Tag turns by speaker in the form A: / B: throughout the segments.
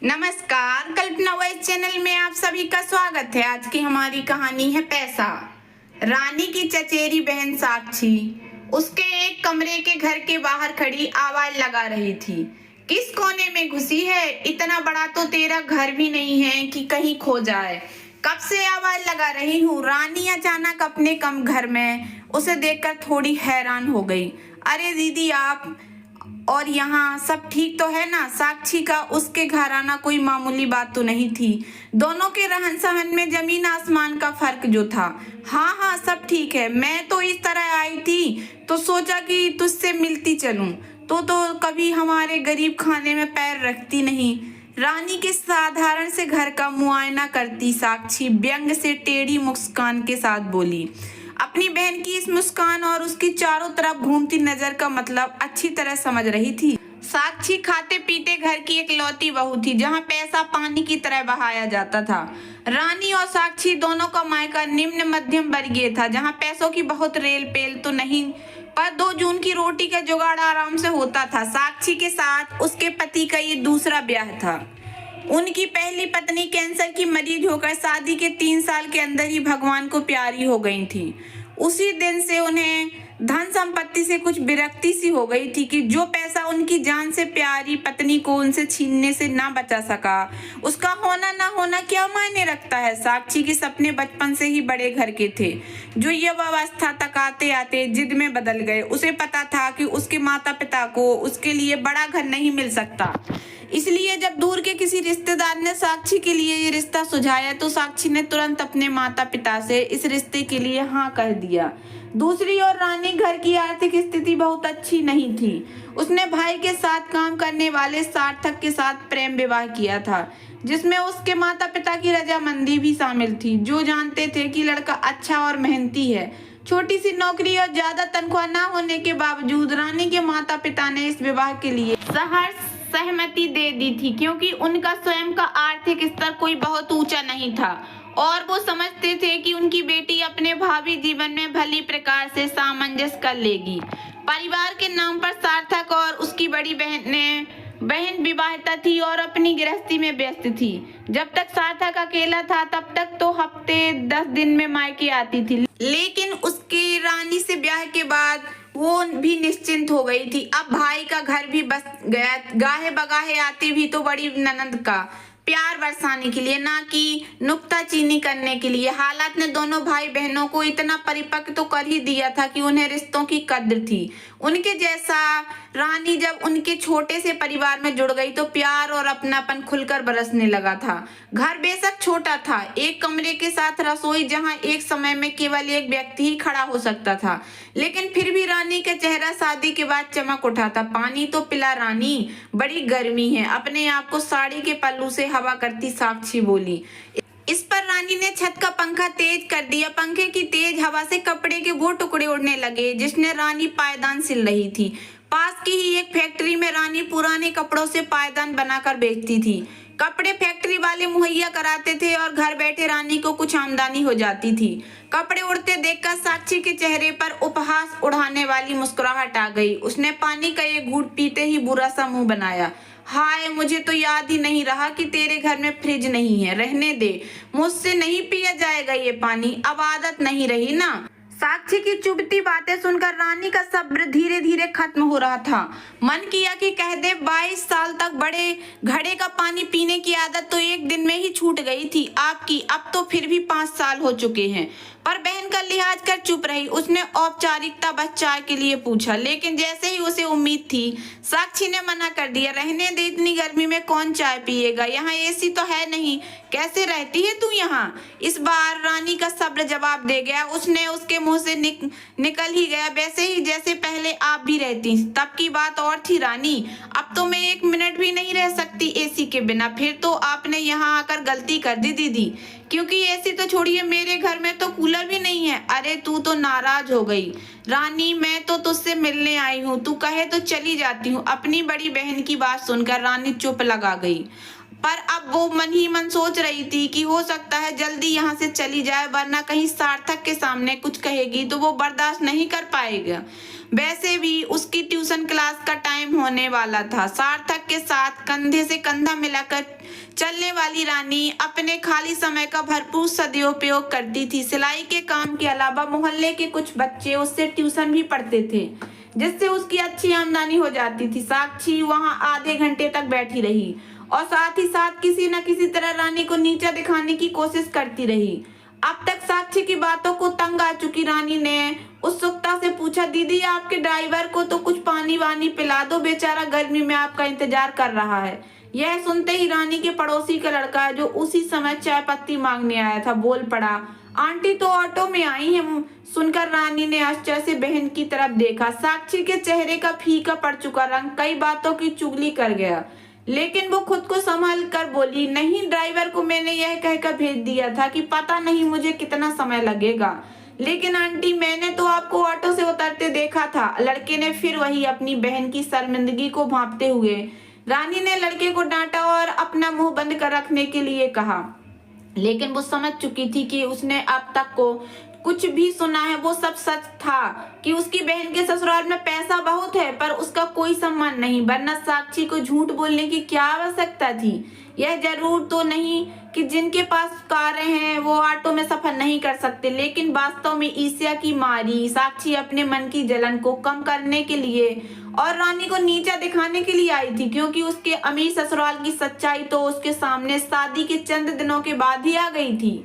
A: नमस्कार, कल्पना voice channel में आप सभी का स्वागत है। आज की हमारी कहानी है पैसा। रानी की चचेरी बहन साक्षी उसके एक कमरे के घर के बाहर खड़ी आवाज लगा रही थी। किस कोने में घुसी है? इतना बड़ा तो तेरा घर भी नहीं है कि कहीं खो जाए। कब से आवाज लगा रही हूँ। रानी अचानक अपने कम घर में उसे देखकर थोड़ी हैरान हो गई। अरे दीदी, आप और यहाँ सब ठीक तो है ना? साक्षी का उसके घर आना कोई मामूली बात तो नहीं थी। दोनों के रहन सहन में जमीन आसमान का फर्क जो था। हाँ हाँ, सब ठीक है। मैं तो इस तरह आई थी तो सोचा कि तुझसे मिलती चलूं। तो कभी हमारे गरीब खाने में पैर रखती नहीं। रानी के साधारण से घर का मुआयना करती साक्षी व्यंग से टेढ़ी मुस्कान के साथ बोली। अपनी बहन की इस मुस्कान और उसकी चारों तरफ घूमती नजर का मतलब अच्छी तरह समझ रही थी। साक्षी खाते पीते घर की इकलौती बहू थी जहां पैसा पानी की तरह बहाया जाता था। रानी और साक्षी दोनों का मायका निम्न मध्यम वर्गीय था, जहां पैसों की बहुत रेल पेल तो नहीं, पर 2 जून की रोटी का जुगाड़ आराम से होता था। साक्षी के साथ उसके पति का ये दूसरा ब्याह था। उनकी पहली पत्नी कैंसर की मरीज होकर शादी के 3 साल के अंदर ही भगवान को प्यारी हो गई थी। उसी दिन से उन्हें धन संपत्ति से कुछ विरक्ति सी हो गई थी कि जो पैसा उनकी जान से प्यारी पत्नी को उनसे छीनने से ना बचा सका, उसका होना ना होना क्या मायने रखता है। साक्षी के सपने बचपन से ही बड़े घर के थे, जो युवावस्था तक आते आते जिद में बदल गए। उसे पता था कि उसके माता पिता को उसके लिए बड़ा घर नहीं मिल सकता। इसलिए जब दूर के किसी रिश्तेदार ने साक्षी के लिए ये रिश्ता सुझाया तो साक्षी ने तुरंत अपने माता पिता से इस रिश्ते के लिए हाँ कह दिया। दूसरी ओर रानी घर की आर्थिक स्थिति बहुत अच्छी नहीं थी। उसने भाई के साथ काम करने वाले सार्थक के साथ प्रेम विवाह किया था, जिसमें उसके माता पिता की रजामंदी भी शामिल थी, जो जानते थे कि लड़का अच्छा और मेहनती है। छोटी सी नौकरी और ज्यादा तनख्वाह न होने के बावजूद रानी के माता पिता ने इस विवाह के लिए सहमति दे दी थी, क्योंकि उनका स्वयं का आर्थिक स्तर कोई बहुत ऊंचा नहीं था और वो समझते थे कि उनकी बेटी अपने भावी जीवन में भली प्रकार से सामंजस्य कर लेगी। परिवार के नाम पर सार्थक और उसकी बड़ी बहन विवाहिता थी और अपनी गृहस्थी में व्यस्त थी। जब तक सार्थक अकेला था तब तक तो हफ्ते 10 दिन में मायके आती थी, लेकिन उसके रानी से ब्याह के बाद वो भी निश्चिंत हो गई थी। अब भाई का घर भी बस गया। गाहे बगाहे आती भी तो बड़ी ननद का प्यार बरसाने के लिए, ना कि नुक्ताचीनी करने के लिए। हालात ने दोनों भाई बहनों को इतना परिपक्व तो कर ही दिया था कि उन्हें रिश्तों की कद्र थी। उनके जैसा रानी जब उनके छोटे से परिवार में जुड़ गई तो प्यार और अपनापन खुलकर बरसने लगा था। घर बेशक छोटा था, एक कमरे के साथ रसोई जहां एक समय में केवल एक व्यक्ति ही खड़ा हो सकता था, लेकिन फिर भी रानी का चेहरा शादी के बाद चमक उठा था। पानी तो पिला रानी, बड़ी गर्मी है। अपने आप को साड़ी के पल्लू से हवा करती साक्षी बोली। इस पर रानी ने छत का पंखा तेज कर दिया। पंखे की तेज हवा से कपड़े के वो टुकड़े उड़ने लगे जिसने रानी पायदान सिल रही थी। पास की ही एक फैक्ट्री में रानी पुराने कपड़ों से पायदान बनाकर बेचती थी। कपड़े फैक्ट्री वाले मुहैया कराते थे और घर बैठे रानी को कुछ आमदनी हो जाती थी। कपड़े उड़ते देखकर साक्षी के चेहरे पर उपहास उड़ाने वाली मुस्कुराहट आ गई। उसने पानी का एक घूंट पीते ही बुरा सा मुंह बनाया। हाय, मुझे तो याद ही नहीं रहा कि तेरे घर में फ्रिज नहीं है। रहने दे, मुझसे नहीं पिया जाएगा ये पानी। अब आदत नहीं रही ना। साक्षी की चुभती बातें सुनकर रानी का सब्र धीरे धीरे खत्म हो रहा था। मन किया कि कह दे 22 साल तक बड़े घड़े का पानी पीने की आदत तो एक दिन में ही छूट गई थी आपकी। अब तो फिर भी 5 साल हो चुके हैं। पर बहन का लिहाज कर चुप रही। उसने औपचारिकता बस चाय के लिए पूछा, लेकिन जैसे ही उसे उम्मीद थी साक्षी ने मना कर दिया। रहने दे, इतनी गर्मी में कौन चाय पिएगा? यहाँ एसी तो है नहीं। कैसे रहती है तू यहाँ? इस बार रानी का सब्र जवाब दे गया। उसने उसके मुंह से निकल ही गया, वैसे ही जैसे पहले आप भी रहती। तब की बात और थी रानी, अब तो मैं 1 मिनट भी नहीं रह सकती एसी के बिना। फिर तो आपने यहाँ आकर गलती कर दी दीदी, क्योंकि एसी तो छोड़िए, मेरे घर में तो कूलर भी नहीं है। अरे तू तो नाराज हो गई। रानी, मैं तो तुझसे मिलने आई हूँ, तू कहे तो चली जाती हूँ। अपनी बड़ी बहन की बात सुनकर रानी चुप लगा गई। पर अब वो मन ही मन सोच रही थी कि हो सकता है जल्दी यहाँ से चली जाए, वरना कहीं सार्थक के सामने कुछ कहेगी तो वो बर्दाश्त नहीं कर पाएगा। वैसे भी उसकी ट्यूशन क्लास का टाइम होने वाला था। सार्थक के साथ कंधे से कंधा मिलाकर चलने वाली रानी अपने खाली समय का भरपूर सदुपयोग करती थी। सिलाई के काम के अलावा मोहल्ले के कुछ बच्चे उससे ट्यूशन भी पढ़ते थे, जिससे उसकी अच्छी आमदनी हो जाती थी। साक्षी वहां आधे घंटे तक बैठी रही और साथ ही साथ किसी न किसी तरह रानी को नीचा दिखाने की कोशिश करती रही। अब तक साक्षी की बातों को तंग आ चुकी रानी ने उत्सुकता से पूछा, दीदी आपके ड्राइवर को तो कुछ पानी वानी पिला दो, बेचारा गर्मी में आपका इंतजार कर रहा है। यह सुनते ही रानी के पड़ोसी का लड़का, जो उसी समय चाय पत्ती मांगने आया था, बोल पड़ा, आंटी तो ऑटो में आई हैं। सुनकर रानी ने आश्चर्य से बहन की तरफ देखा। साक्षी के चेहरे का फीका पड़ चुका रंग कई बातों की चुगली कर गया, लेकिन वो खुद को संभाल कर बोली, नहीं, ड्राइवर को मैंने यह कहकर भेज दिया था कि पता नहीं मुझे कितना समय लगेगा, लेकिन आंटी मैंने तो आपको ऑटो से उतरते देखा था। लड़के ने फिर वही अपनी बहन की शर्मिंदगी को भांपते हुए रानी ने लड़के को डांटा और अपना मुंह बंद कर रखने के लिए कहा, लेकिन वो समझ चुकी थी कि उसने अब तक को कुछ भी सुना है वो सब सच था कि उसकी बहन के ससुराल में पैसा बहुत है पर उसका कोई सम्मान नहीं, वरना साक्षी को झूठ बोलने की क्या आवश्यकता थी। यह जरूर तो नहीं कि जिनके पास कारें हैं वो ऑटो में सफर नहीं कर सकते, लेकिन वास्तव में ईर्ष्या की मारी साक्षी अपने मन की जलन को कम करने के लिए और रानी को नीचा दिखाने के लिए आई थी, क्योंकि उसके अमीर ससुराल की सच्चाई तो उसके सामने शादी के चंद दिनों के बाद ही आ गई थी।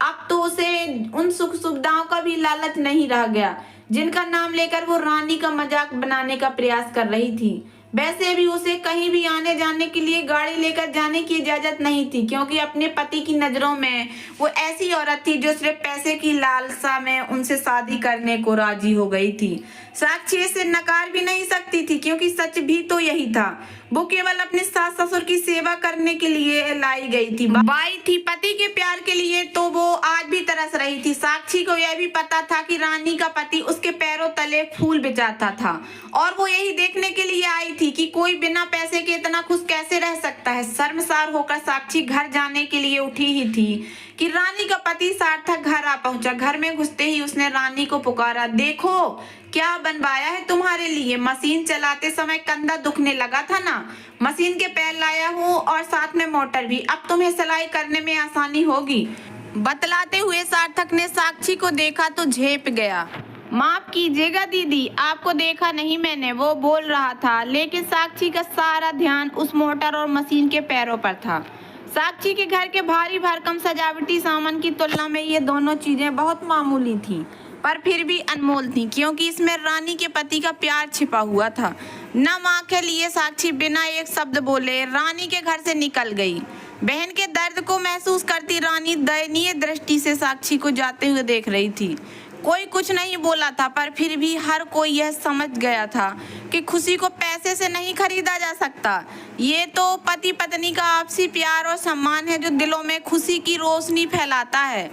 A: अब तो उसे उन सुख सुविधाओं का भी लालच नहीं रह गया जिनका नाम लेकर वो रानी का मजाक बनाने का प्रयास कर रही थी। वैसे भी उसे कहीं भी आने जाने के लिए गाड़ी लेकर जाने की इजाजत नहीं थी, क्योंकि अपने पति की नजरों में वो ऐसी औरत थी जो सिर्फ पैसे की लालसा में उनसे शादी करने को राजी हो गई थी। साक्षी इसे नकार भी नहीं सकती थी, क्योंकि सच भी तो यही था, वो केवल अपने सास ससुर की सेवा करने के लिए लाई गई थी, बाई थी। पति के प्यार के लिए तो वो आज भी तरस रही थी। साक्षी को यह भी पता था कि रानी का पति उसके पैरों तले फूल बिछाता था और वो यही देखने के लिए आई थी कि कोई बिना पैसे के इतना खुश कैसे रह सकता है। शर्मसार होकर साक्षी घर जाने के लिए उठी ही थी कि रानी का पति सार्थक घर आ पहुंचा। घर में घुसते ही उसने रानी को पुकारा, देखो क्या बनवाया है तुम्हारे लिए। मशीन चलाते समय कंधा दुखने लगा था ना, मशीन के पैर लाया हूँ और साथ में मोटर भी, अब तुम्हें सिलाई करने में आसानी होगी। बतलाते हुए सार्थक ने साक्षी को देखा तो झेप गया। माफ कीजिएगा दीदी, आपको देखा नहीं मैंने, वो बोल रहा था, लेकिन साक्षी का सारा ध्यान उस मोटर और मशीन के पैरों पर था। साक्षी के घर के भारी भरकम सजावटी सामान की तुलना में ये दोनों चीजें बहुत मामूली थीं, पर फिर भी अनमोल थीं, क्योंकि इसमें रानी के पति का प्यार छिपा हुआ था। नम आंखें लिए साक्षी बिना एक शब्द बोले रानी के घर से निकल गई। बहन के दर्द को महसूस करती रानी दयनीय दृष्टि से साक्षी को जाते हुए देख रही थी। कोई कुछ नहीं बोला था, पर फिर भी हर कोई यह समझ गया था कि खुशी को पैसे से नहीं खरीदा जा सकता। ये तो पति पत्नी का आपसी प्यार और सम्मान है जो दिलों में खुशी की रोशनी फैलाता है।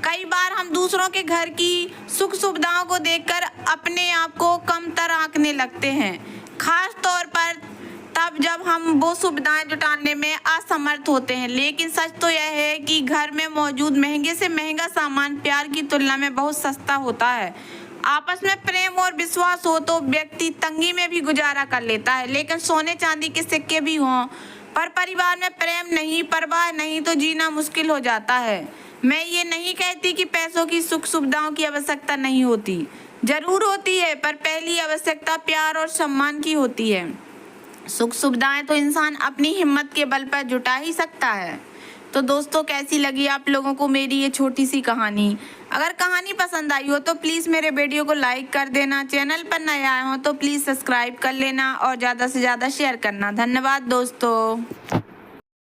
A: कई बार हम दूसरों के घर की सुख सुविधाओं को देखकर अपने आप को कमतर आंकने लगते हैं, खास तौर पर तब जब हम वो सुविधाएं जुटाने में असमर्थ होते हैं। लेकिन सच तो यह है कि घर में मौजूद महंगे से महंगा सामान प्यार की तुलना में बहुत सस्ता होता है। आपस में प्रेम और विश्वास हो तो व्यक्ति तंगी में भी गुजारा कर लेता है, लेकिन सोने चांदी के सिक्के भी हों पर परिवार में प्रेम नहीं, परवाह नहीं तो जीना मुश्किल हो जाता है। मैं ये नहीं कहती कि पैसों की सुख सुविधाओं की आवश्यकता नहीं होती, जरूर होती है, पर पहली आवश्यकता प्यार और सम्मान की होती है। सुख सुविधाएं तो इंसान अपनी हिम्मत के बल पर जुटा ही सकता है। तो दोस्तों, कैसी लगी आप लोगों को मेरी ये छोटी सी कहानी? अगर कहानी पसंद आई हो तो प्लीज़ मेरे वीडियो को लाइक कर देना, चैनल पर नए आए हो तो प्लीज़ सब्सक्राइब कर लेना और ज़्यादा से ज़्यादा शेयर करना। धन्यवाद दोस्तों।